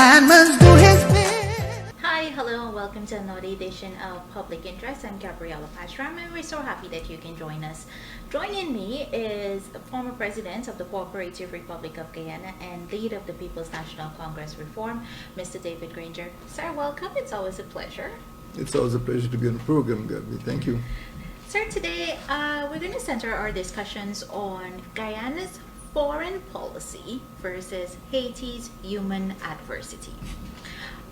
man must do his best. Hi, hello, and welcome to another edition of Public Interest. I'm Gabriela Patram, and we're so happy that you can join us. Joining me is former President of the Cooperative Republic of Guyana and lead of the People's National Congress Reform, Mr. David Granger. Sir, welcome. It's always a pleasure. It's always a pleasure to be on the program, Gabby. Thank you. Sir, today we're going to center our discussions on Guyana's foreign policy versus Haiti's human adversity.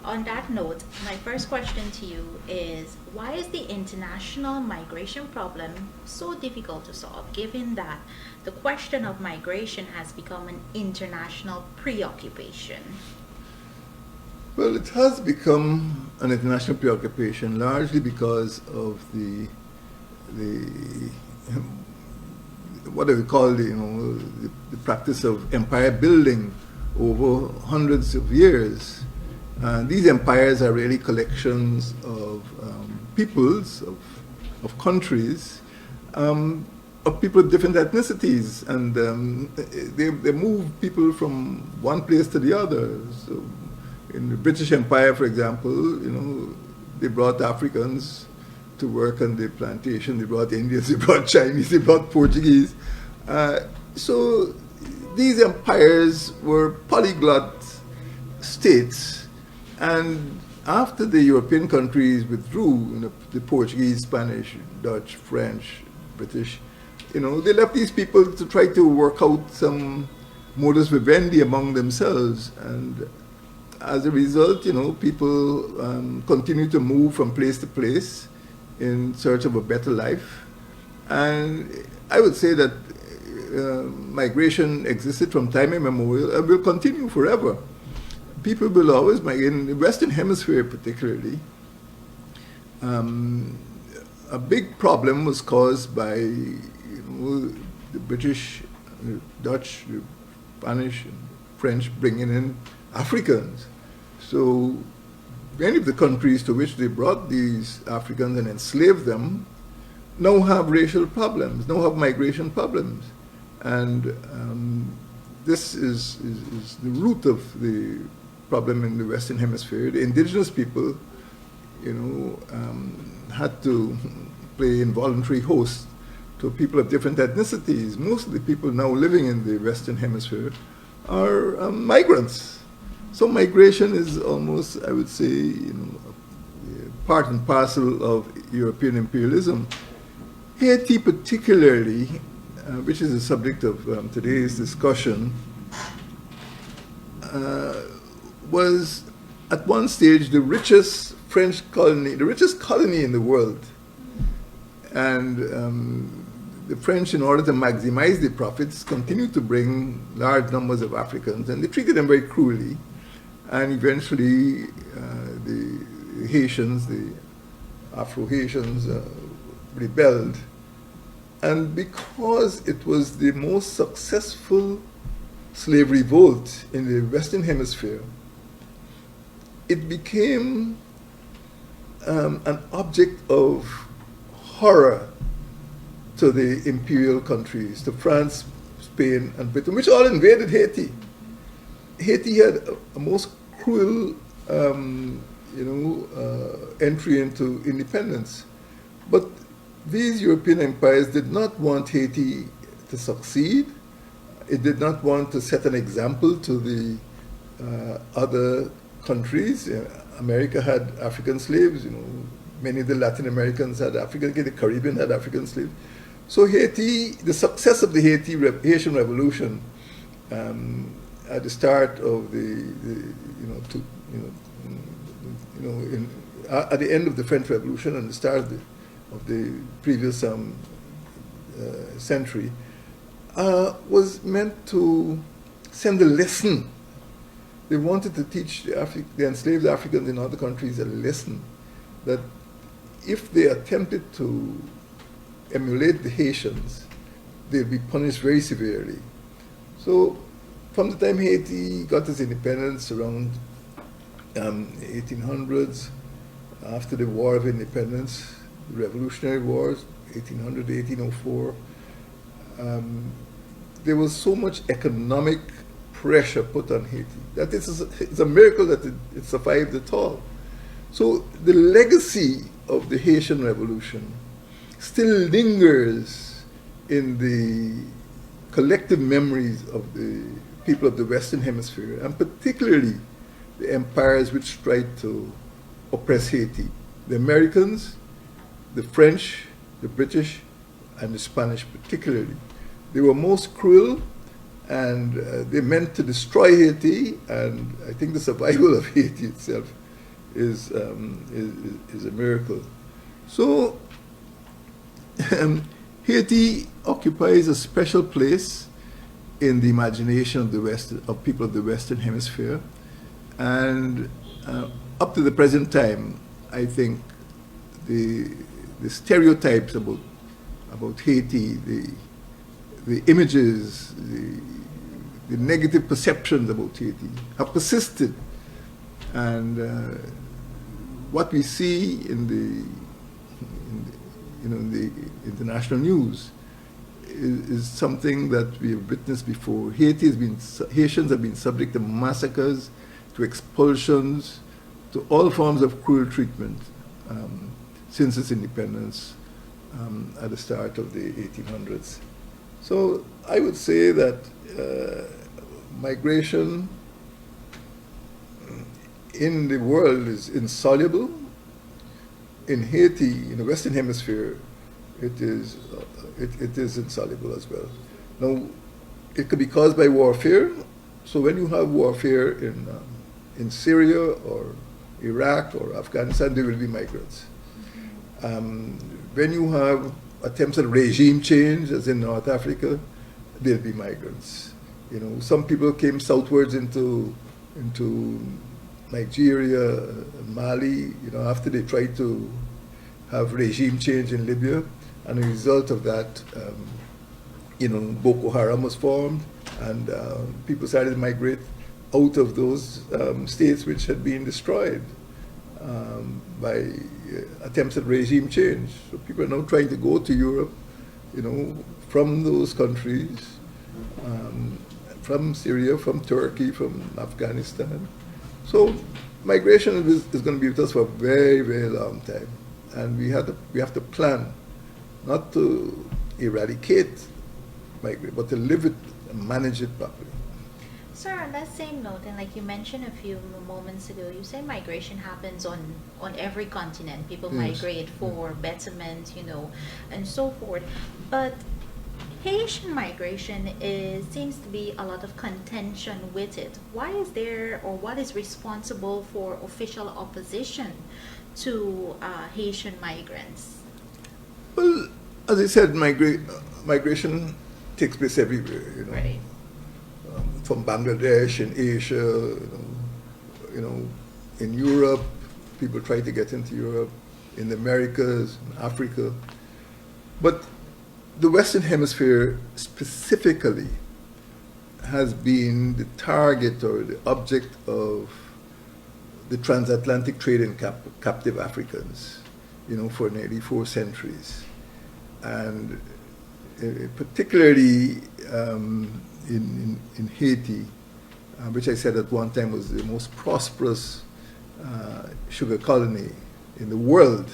On that note, my first question to you is, why is the international migration problem so difficult to solve, given that the question of migration has become an international preoccupation? Well, it has become an international preoccupation largely because of the what do we call the practice of empire building over hundreds of years. These empires are really collections of peoples, of countries, of people of different ethnicities, and they move people from one place to the other. So in the British Empire, for example, they brought Africans to work on the plantation, they brought Indians, they brought Chinese, they brought Portuguese. So these empires were polyglot states, and after the European countries withdrew, the Portuguese, Spanish, Dutch, French, British, they left these people to try to work out some modus vivendi among themselves, and as a result, people continue to move from place to place in search of a better life. And I would say that migration existed from time immemorial and will continue forever. People will always migrate. In the Western Hemisphere particularly, a big problem was caused by the British, the Dutch, the Spanish, and French bringing in Africans. So many of the countries to which they brought these Africans and enslaved them now have racial problems, now have migration problems. And this is the root of the problem in the Western Hemisphere. The indigenous people, had to play involuntary host to people of different ethnicities. Most of the people now living in the Western Hemisphere are migrants. So migration is almost, I would say, part and parcel of European imperialism. Haiti particularly, which is the subject of today's discussion, was at one stage the richest French colony, the richest colony in the world. And the French, in order to maximize their profits, continued to bring large numbers of Africans, and they treated them very cruelly. And eventually, the Haitians, the Afro-Haitians, rebelled. And because it was the most successful slave revolt in the Western Hemisphere, it became an object of horror to the imperial countries, to France, Spain, and Britain, which all invaded Haiti. Haiti had a most cruel, entry into independence. But these European empires did not want Haiti to succeed. It did not want to set an example to the other countries. America had African slaves. Many of the Latin Americans had African, the Caribbean had African slaves. So Haiti, the success of the Haitian Revolution, at the start of at the end of the French Revolution and the start of the previous century, was meant to send a lesson. They wanted to teach the enslaved Africans in other countries a lesson that if they attempted to emulate the Haitians, they'd be punished very severely. So from the time Haiti got its independence around 1800s, after the War of Independence, the Revolutionary Wars, 1800 to 1804, there was so much economic pressure put on Haiti. That it's a miracle that it survived at all. So the legacy of the Haitian Revolution still lingers in the collective memories of the people of the Western Hemisphere, and particularly the empires which tried to oppress Haiti. The Americans, the French, the British, and the Spanish particularly. They were most cruel, and they meant to destroy Haiti, and I think the survival of Haiti itself is a miracle. So Haiti occupies a special place in the imagination of people of the Western Hemisphere, and up to the present time, I think the stereotypes about Haiti, the images, the negative perceptions about Haiti have persisted, and what we see in the international news is something that we have witnessed before. Haitians have been subject to massacres, to expulsions, to all forms of cruel treatment since its independence at the start of the 1800s. So I would say that migration in the world is insoluble. In Haiti, in the Western Hemisphere, it is insoluble as well. Now, it could be caused by warfare. So when you have warfare in Syria or Iraq or Afghanistan, there will be migrants. When you have attempts at regime change, as in North Africa, there'll be migrants. Some people came southwards into Nigeria, Mali, after they tried to have regime change in Libya, and as a result of that, Boko Haram was formed, and people started to migrate out of those states which had been destroyed by attempts at regime change. So people are now trying to go to Europe, from those countries, from Syria, from Turkey, from Afghanistan. So migration is going to be with us for a very, very long time, and we have to plan not to eradicate migration, but to live it and manage it properly. Sir, on that same note, and like you mentioned a few moments ago, you say migration happens on every continent. People migrate for betterment, and so forth. But Haitian migration seems to be a lot of contention with it. Why is there, or what is responsible for official opposition to Haitian migrants? Well, as I said, migration takes place everywhere. Right. From Bangladesh in Asia, in Europe, people try to get into Europe, in the Americas, in Africa. But the Western Hemisphere specifically has been the target or the object of the transatlantic trade in captive Africans, for nearly 4 centuries. And particularly in Haiti, which I said at one time was the most prosperous sugar colony in the world,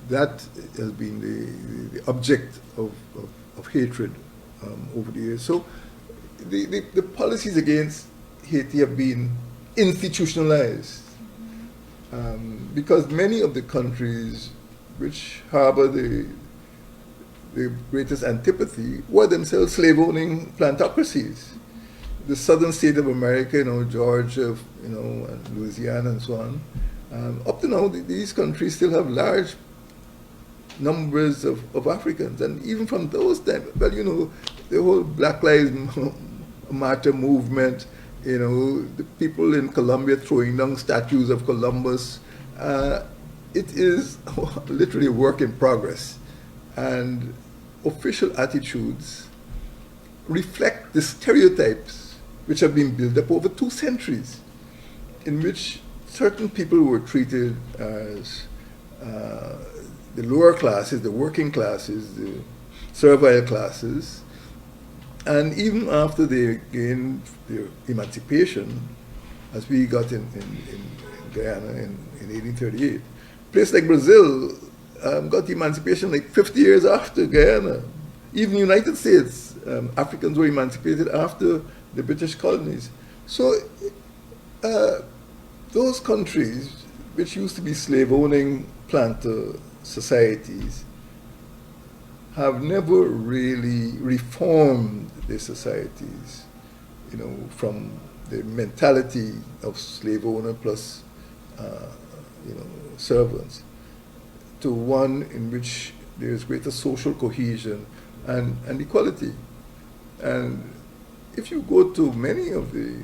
that has been the object of hatred over the years. So the policies against Haiti have been institutionalized because many of the countries which harbor the greatest antipathy were themselves slave-owning plantocracies. The southern state of America, Georgia, and Louisiana and so on. Up to now, these countries still have large numbers of Africans, and even from those times, the whole Black Lives Matter movement, the people in Colombia throwing down statues of Columbus, it is literally a work in progress. And official attitudes reflect the stereotypes which have been built up over 2 centuries, in which certain people were treated as the lower classes, the working classes, the servile classes, And even after they gained their emancipation, as we got in Guyana in 1838, places like Brazil got emancipation like 50 years after Guyana. Even the United States, Africans were emancipated after the British colonies. So those countries, which used to be slave-owning planter societies, have never really reformed their societies, you know, from the mentality of slave owner plus, you know, servants, to one in which there is greater social cohesion and equality. And if you go to many of the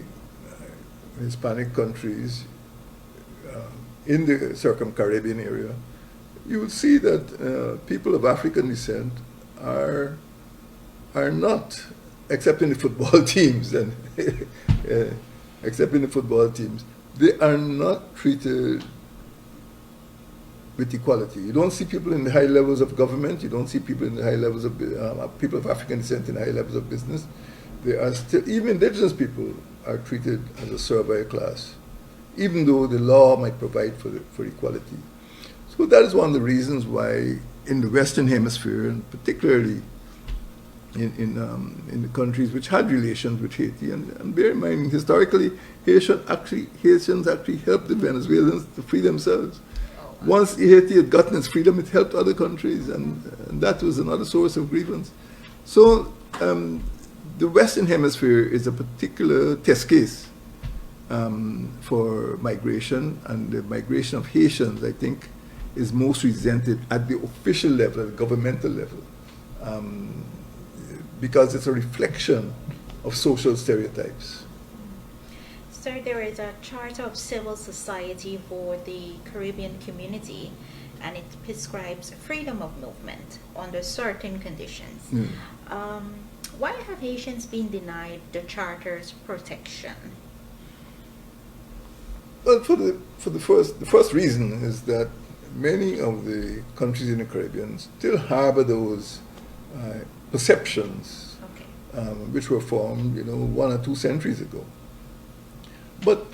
Hispanic countries in the Circum-Caribbean area, you will see that people of African descent are not, except in the football teams, and except in the football teams, they are not treated with equality. You don't see people in the high levels of government. You don't see people in the high levels of people of African descent in high levels of business. They are still, even indigenous people are treated as a servile class, even though the law might provide for equality. So that is one of the reasons why in the Western Hemisphere, and particularly in the countries which had relations with Haiti, and bear in mind, historically, Haitians actually helped the Venezuelans to free themselves. Once Haiti had gotten its freedom, it helped other countries, and that was another source of grievance. So the Western Hemisphere is a particular test case for migration, and the migration of Haitians, I think, is most resented at the official level, at the governmental level, because it's a reflection of social stereotypes. Sir, there is a Charter of Civil Society for the Caribbean community, and it prescribes freedom of movement under certain conditions. Why have Haitians been denied the Charter's protection? Well, the first reason is that many of the countries in the Caribbean still harbor those perceptions, which were formed, you know, 1 or 2 centuries ago. But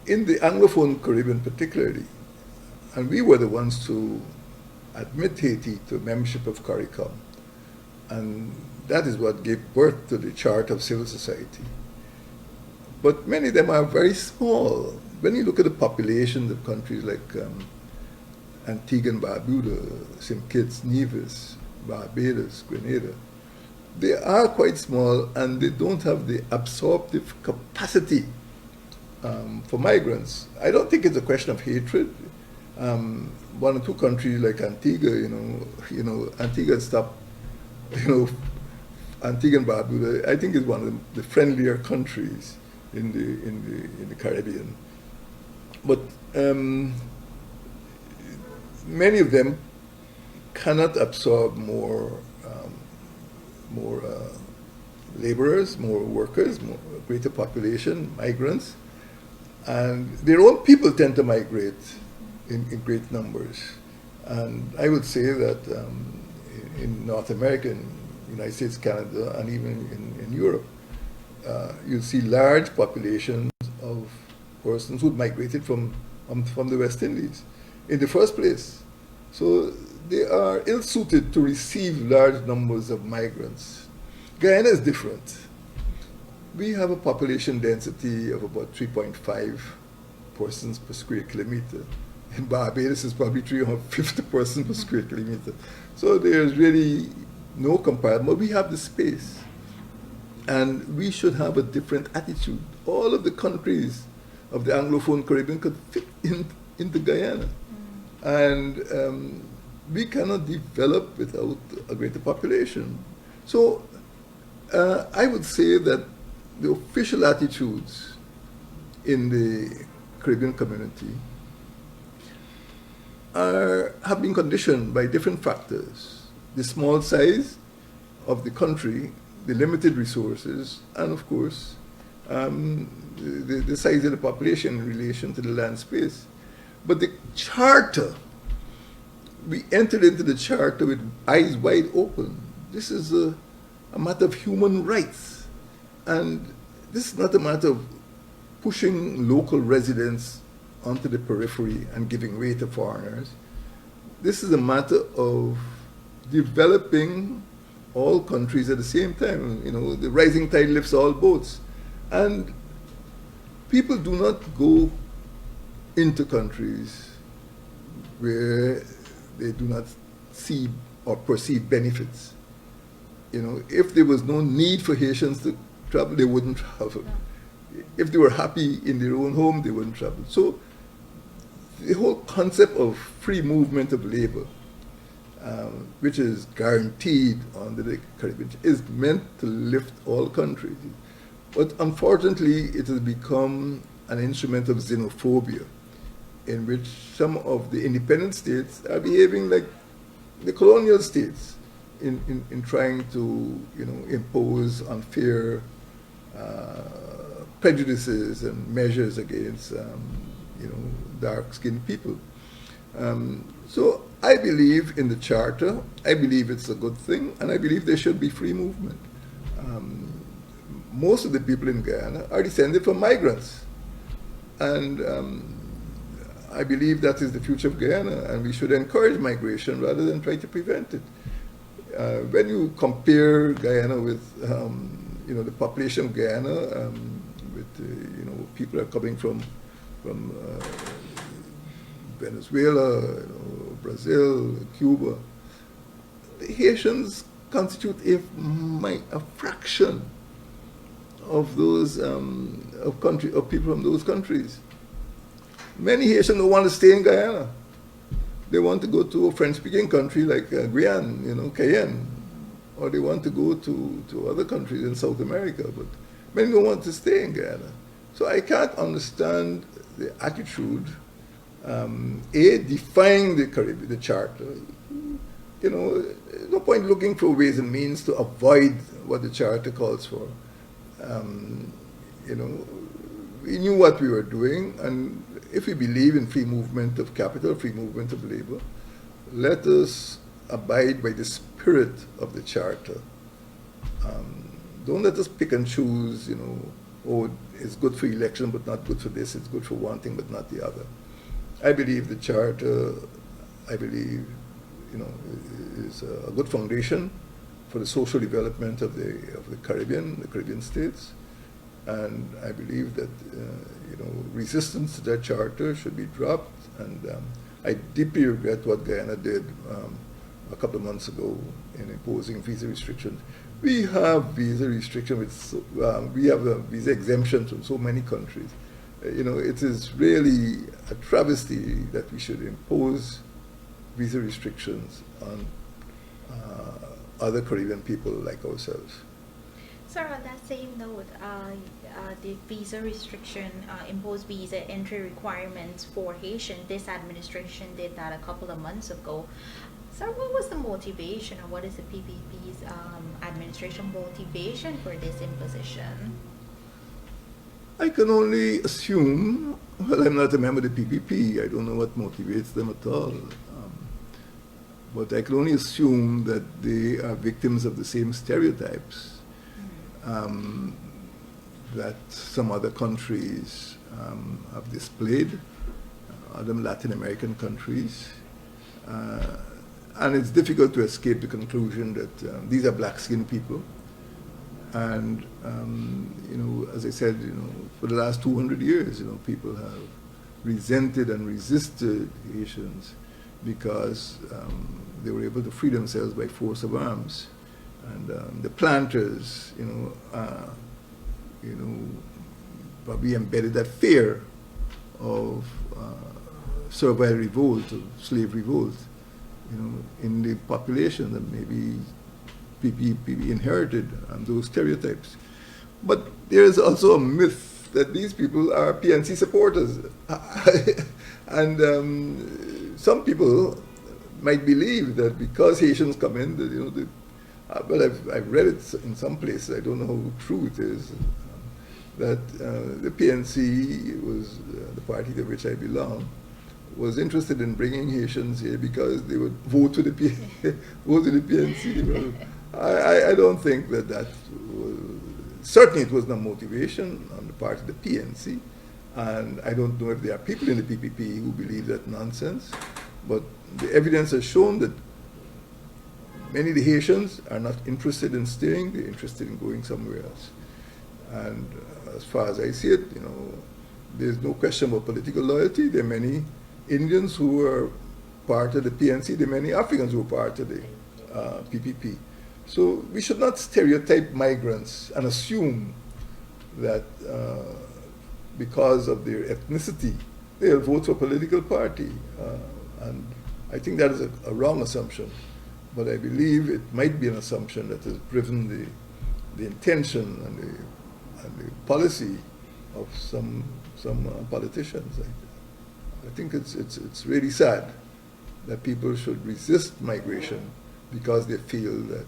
in the Anglophone Caribbean particularly, and we were the ones to admit Haiti to membership of CARICOM, and that is what gave birth to the Charter of Civil Society. But many of them are very small. When you look at the populations of countries like Antigua and Barbuda, St. Kitts, Nevis, Barbados, Grenada, they are quite small, and they don't have the absorptive capacity for migrants. I don't think it's a question of hatred. 1 or 2 countries like Antigua, you know, Antigua stopped, Antigua and Barbuda, I think is one of the friendlier countries in the Caribbean. But many of them cannot absorb more laborers, more workers, greater population, migrants, and their own people tend to migrate in great numbers. And I would say that in North America, in United States, Canada, and even in Europe, you'll see large populations of persons who migrated from the West Indies in the first place. So they are ill-suited to receive large numbers of migrants. Guyana is different. We have a population density of about 3.5 persons per square kilometer. In Barbados, it's probably 350 persons per square kilometer. So there's really no comparison, but we have the space. And we should have a different attitude. All of the countries of the Anglophone Caribbean could fit into Guyana. And we cannot develop without a greater population. So I would say that the official attitudes in the Caribbean community have been conditioned by different factors. The small size of the country, the limited resources, and of course, the size of the population in relation to the land space. But the charter, we entered into the charter with eyes wide open. This is a matter of human rights. And this is not a matter of pushing local residents onto the periphery and giving way to foreigners. This is a matter of developing all countries at the same time. You know, the rising tide lifts all boats. And people do not go into countries where they do not see or perceive benefits. You know, if there was no need for Haitians to travel, they wouldn't travel. If they were happy in their own home, they wouldn't travel. So the whole concept of free movement of labor, which is guaranteed under the Caribbean, is meant to lift all countries. But unfortunately, it has become an instrument of xenophobia, in which some of the independent states are behaving like the colonial states in trying to, you know, impose unfair prejudices and measures against, you know, dark-skinned people. So I believe in the Charter. I believe it's a good thing, and I believe there should be free movement. Most of the people in Guyana are descended from migrants, and I believe that is the future of Guyana, and we should encourage migration rather than try to prevent it. When you compare Guyana with, you know, the population of Guyana, with, you know, people are coming from Venezuela, you know, Brazil, Cuba. The Haitians constitute a fraction of those of people from those countries. Many Haitians don't want to stay in Guyana. They want to go to a French-speaking country like Guyana, you know, Cayenne, or they want to go to other countries in South America, but many don't want to stay in Guyana. So I can't understand the attitude, defying the Caribbean, the Charter. You know, no point looking for ways and means to avoid what the Charter calls for. You know, we knew what we were doing, and if we believe in free movement of capital, free movement of labor, let us abide by the spirit of the Charter. Don't let us pick and choose, you know, oh, it's good for election but not good for this, it's good for one thing but not the other. I believe the Charter, I believe, you know, is a good foundation for the social development of the Caribbean states. And I believe that, you know, resistance to that Charter should be dropped. And I deeply regret what Guyana did a couple of months ago in imposing visa restrictions. We have visa restrictions, we have a visa exemption from so many countries. You know, it is really a travesty that we should impose visa restrictions on other Caribbean people like ourselves. Sir, on that same note, the visa restriction, imposed visa entry requirements for Haitian, this administration did that a couple of months ago. Sir, what was the motivation, or what is the PPP's administration motivation for this imposition? I can only assume, well, I'm not a member of the PPP, I don't know what motivates them at all. But I can only assume that they are victims of the same stereotypes that some other countries have displayed, other Latin American countries. And it's difficult to escape the conclusion that these are black-skinned people. And, you know, as I said, you know, for the last 200 years, you know, people have resented and resisted Haitians because they were able to free themselves by force of arms. And the planters, you know, probably embedded that fear of servile revolt, of slave revolt, you know, in the population, that maybe PPP inherited those stereotypes. But there is also a myth that these people are PNC supporters. And some people might believe that because Haitians come in, that, you know, well, I've read it in some places, I don't know how true it is, that the PNC was the party to which I belong, was interested in bringing Haitians here because they would vote for the PNC. I don't think that was, certainly it was not motivation on the part of the PNC, and I don't know if there are people in the PPP who believe that nonsense, but the evidence has shown that many of the Haitians are not interested in staying, they're interested in going somewhere else. And as far as I see it, you know, there's no question about political loyalty. There are many Indians who are part of the PNC, there are many Africans who are part of the PPP. So we should not stereotype migrants and assume that because of their ethnicity, they'll vote for a political party. And I think that is a wrong assumption. But I believe it might be an assumption that has driven the intention and the policy of some politicians. I think it's really sad that people should resist migration because they feel that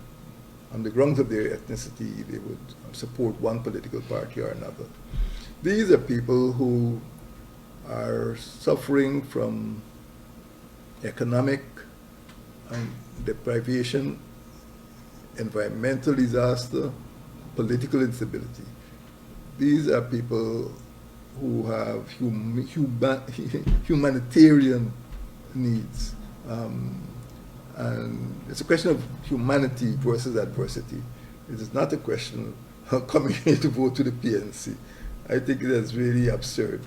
on the grounds of their ethnicity they would support one political party or another. These are people who are suffering from economic and deprivation, environmental disaster, political instability. These are people who have humanitarian needs. And it's a question of humanity versus adversity. It is not a question of coming here to vote to the PNC. I think that's really absurd.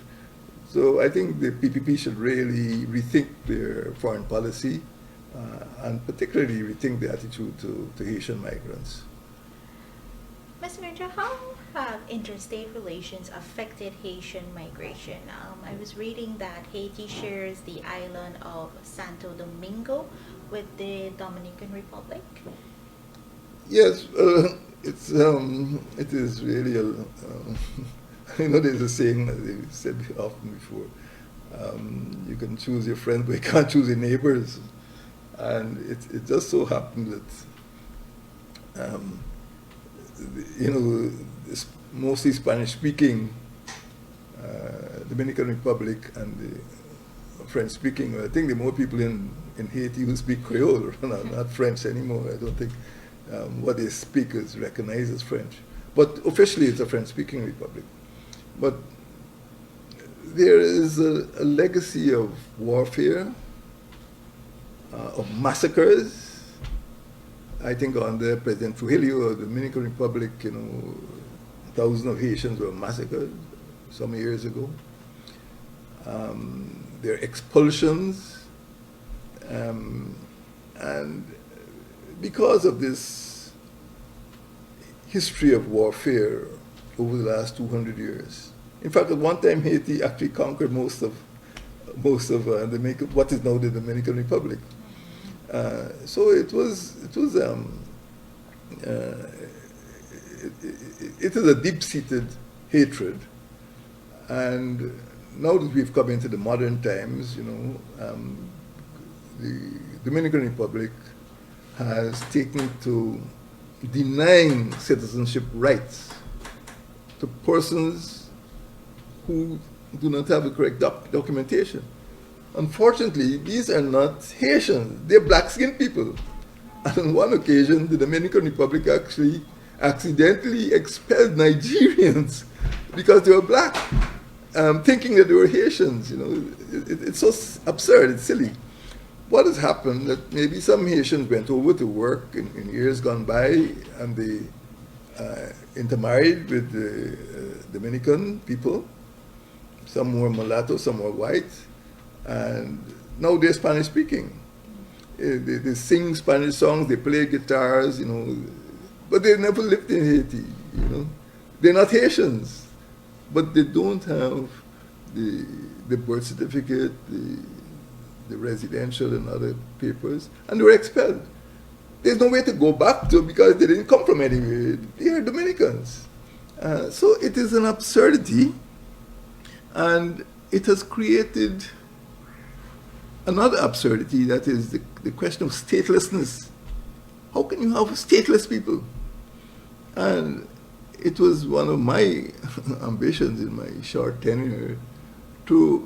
So I think the PPP should really rethink their foreign policy and particularly rethink the attitude to Haitian migrants. Mr. Granger, how have interstate relations affected Haitian migration? I was reading that Haiti shares the island of Santo Domingo with the Dominican Republic. Yes, it is really you know, there's a saying that they've said often before, you can choose your friends, but you can't choose your neighbors. And it just so happened that, you know, mostly Spanish-speaking Dominican Republic and the French-speaking, I think there are more people in Haiti who speak Creole, not French anymore. I don't think what they speak is recognized as French. But officially it's a French-speaking republic. But there is a legacy of warfare, of massacres. I think under President Trujillo of the Dominican Republic, you know, thousands of Haitians were massacred some years ago. There are expulsions, and because of this history of warfare over the last 200 years. In fact, at one time, Haiti actually conquered most of what is now the Dominican Republic. So it is a deep-seated hatred, and now that we've come into the modern times, you know, the Dominican Republic has taken to denying citizenship rights to persons who do not have the correct documentation. Unfortunately, these are not Haitians, they're black-skinned people. And on one occasion, the Dominican Republic actually accidentally expelled Nigerians because they were black, thinking that they were Haitians. You know, it's so absurd, it's silly. What has happened that maybe some Haitians went over to work in years gone by and they intermarried with the Dominican people. Some were mulatto, some were white, and now they're Spanish speaking. They sing Spanish songs, they play guitars, you know, but they never lived in Haiti, you know. They're not Haitians, but they don't have the birth certificate, the residential and other papers, and they were expelled. There's no way to go back to because they didn't come from anywhere. They are Dominicans. So it is an absurdity, and it has created another absurdity, that is the question of statelessness. How can you have stateless people? And it was one of my ambitions in my short tenure to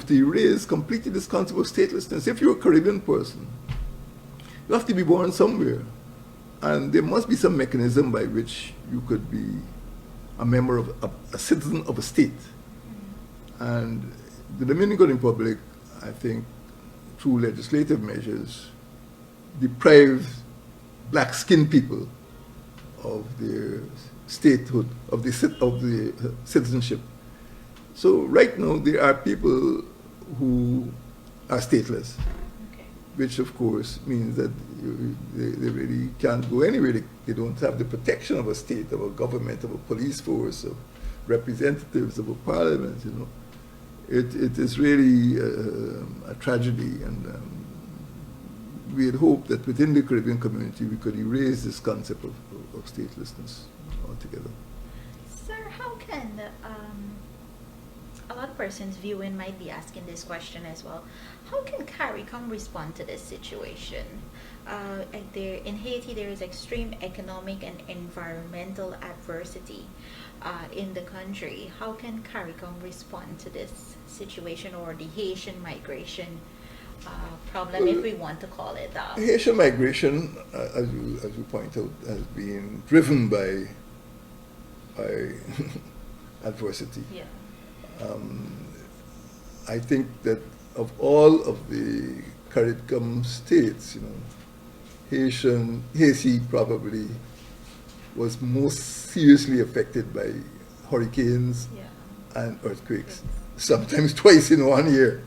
erase completely this concept of statelessness. If you're a Caribbean person, you have to be born somewhere. And there must be some mechanism by which you could be a member of a citizen of a state. And the Dominican Republic, I think, through legislative measures, deprives black-skinned people of their statehood, of the citizenship. So right now there are people who are stateless, which of course means that they really can't go anywhere. They don't have the protection of a state, of a government, of a police force, of representatives, of a parliament, you know. It is really a tragedy, and we had hoped that within the Caribbean community we could erase this concept of statelessness altogether. Sir, how can a lot of persons viewing might be asking this question as well? How can CARICOM respond to this situation? In Haiti, there is extreme economic and environmental adversity in the country. How can CARICOM respond to this situation, or the Haitian migration problem, if we want to call it that? Haitian migration, as you point out, has been driven by adversity. Yeah. I think that of all of the CARICOM states, you know, Haiti probably was most seriously affected by hurricanes and earthquakes, sometimes twice in 1 year.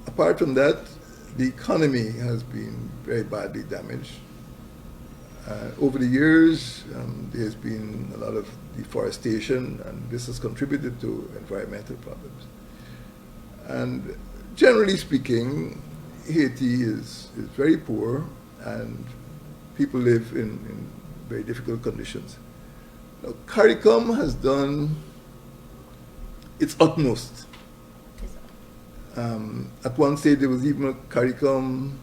Apart from that, the economy has been very badly damaged. Over the years, there's been a lot of deforestation, and this has contributed to environmental problems. And generally speaking, Haiti is very poor, and people live in very difficult conditions. Now, CARICOM has done its utmost. At one stage, there was even a CARICOM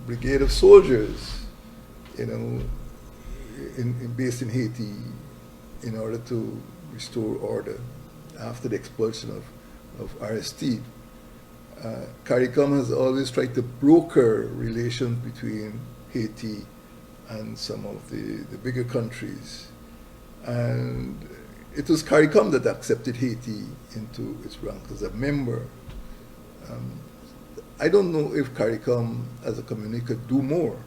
brigade of soldiers, based in Haiti, in order to restore order after the expulsion of RST. CARICOM has always tried to broker relations between Haiti and some of the bigger countries. And it was CARICOM that accepted Haiti into its rank as a member. I don't know if CARICOM as a community could do more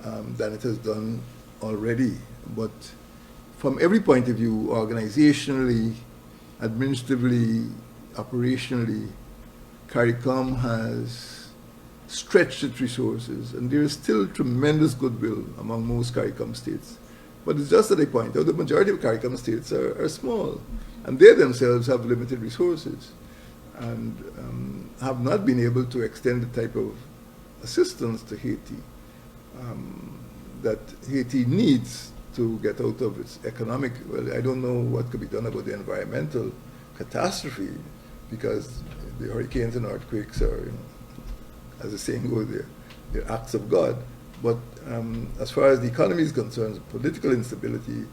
than it has done already, but from every point of view, organizationally, administratively, operationally, CARICOM has stretched its resources, and there is still tremendous goodwill among most CARICOM states. But it's just that I point out the majority of CARICOM states are small, and they themselves have limited resources, and have not been able to extend the type of assistance to Haiti that Haiti needs to get out of its economic, well, I don't know what could be done about the environmental catastrophe, because the hurricanes and earthquakes are, as the saying goes, they're acts of God. But as far as the economy is concerned, political instability,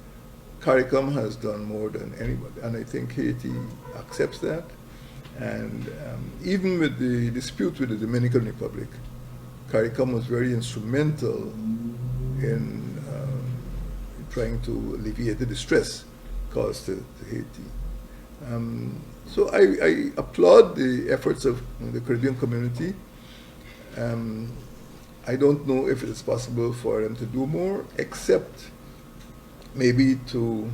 CARICOM has done more than anybody, and I think Haiti accepts that. And even with the dispute with the Dominican Republic, CARICOM was very instrumental in trying to alleviate the distress caused to Haiti. So I applaud the efforts of the Caribbean community. I don't know if it is possible for them to do more, except maybe to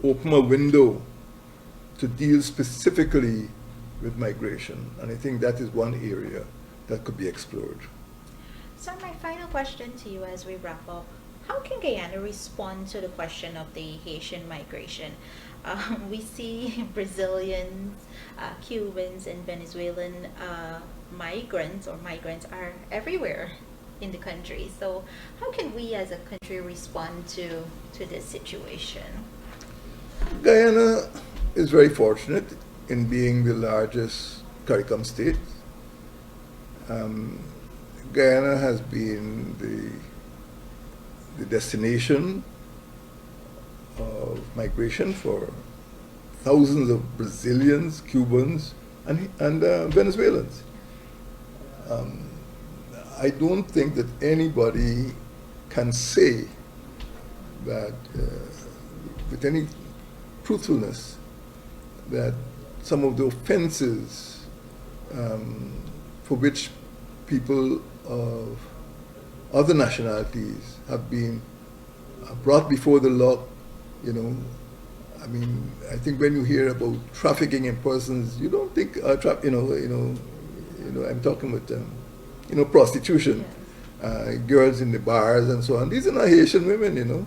open a window to deal specifically with migration. And I think that is one area that could be explored. So my final question to you as we wrap up, how can Guyana respond to the question of the Haitian migration? We see Brazilians, Cubans, and Venezuelan migrants are everywhere in the country. So how can we as a country respond to this situation? Guyana is very fortunate in being the largest CARICOM state. Guyana has been the destination of migration for thousands of Brazilians, Cubans, and Venezuelans. I don't think that anybody can say that with any truthfulness that some of the offenses for which people of other nationalities have been brought before the law, you know, I mean, I think when you hear about trafficking in persons, you don't think, I'm talking about, prostitution, girls in the bars and so on. These are not Haitian women, you know.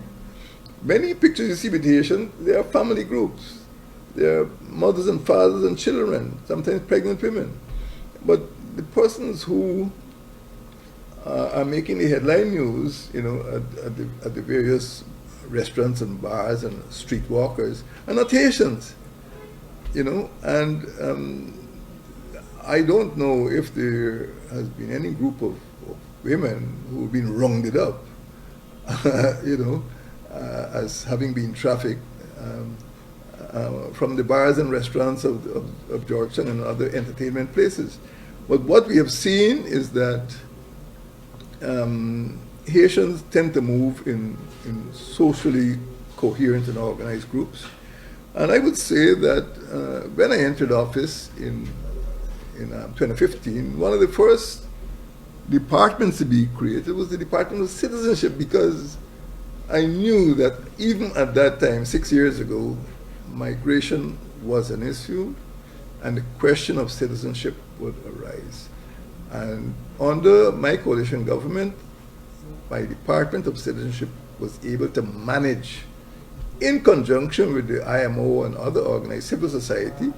Many pictures you see with Haitian, they are family groups. They are mothers and fathers and children, sometimes pregnant women. But the persons who are making the headline news, you know, at the various restaurants and bars and street walkers are not Haitians, you know. And I don't know if there has been any group of women who have been rounded up, you know, as having been trafficked from the bars and restaurants of Georgetown and other entertainment places. But what we have seen is that Haitians tend to move in socially coherent and organized groups. And I would say that when I entered office in 2015, one of the first departments to be created was the Department of Citizenship, because I knew that even at that time, 6 years ago, migration was an issue and the question of citizenship would arise. And under my coalition government, my Department of Citizenship was able to manage, in conjunction with the IMO and other organized civil society,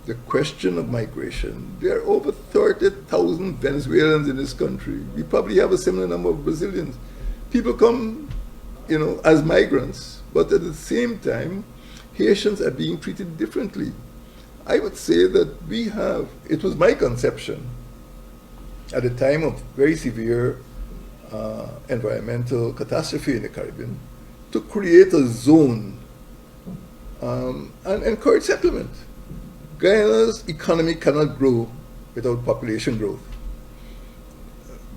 the question of migration. There are over 30,000 Venezuelans in this country. We probably have a similar number of Brazilians. People come, you know, as migrants, but at the same time, Haitians are being treated differently. I would say that we have, it was my conception at a time of very severe environmental catastrophe in the Caribbean, to create a zone and encourage settlement. Guyana's economy cannot grow without population growth.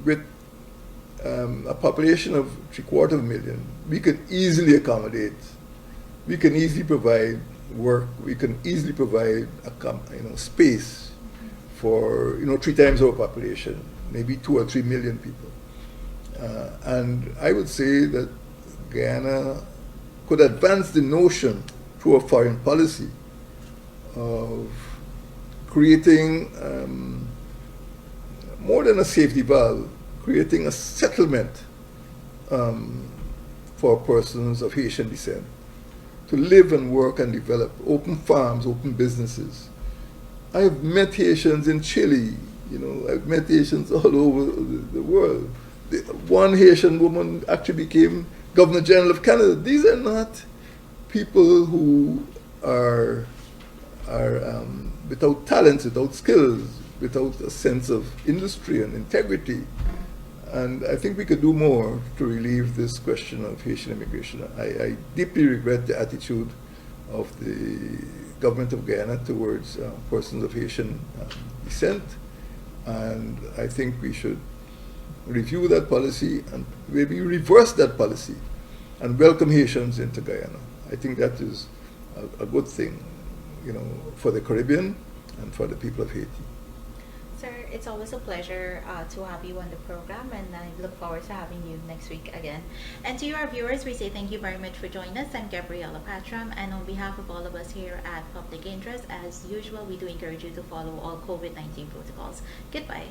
With a population of 750,000, we could easily accommodate, we can easily provide work, we can easily provide space for 3 times our population, maybe 2 or 3 million people. And I would say that Guyana could advance the notion through a foreign policy of creating more than a safety valve, creating a settlement for persons of Haitian descent to live and work and develop, open farms, open businesses. I have met Haitians in Chile, I've met Haitians all over the world. One Haitian woman actually became Governor General of Canada. These are not people who are without talents, without skills, without a sense of industry and integrity. And I think we could do more to relieve this question of Haitian immigration. I deeply regret the attitude of the government of Guyana towards persons of Haitian descent. And I think we should review that policy and maybe reverse that policy and welcome Haitians into Guyana. I think that is a good thing, for the Caribbean and for the people of Haiti. Sir, it's always a pleasure to have you on the program, and I look forward to having you next week again. And to our viewers, we say thank you very much for joining us. I'm Gabriela Patram, and on behalf of all of us here at Public Interest, as usual, we do encourage you to follow all COVID-19 protocols. Goodbye.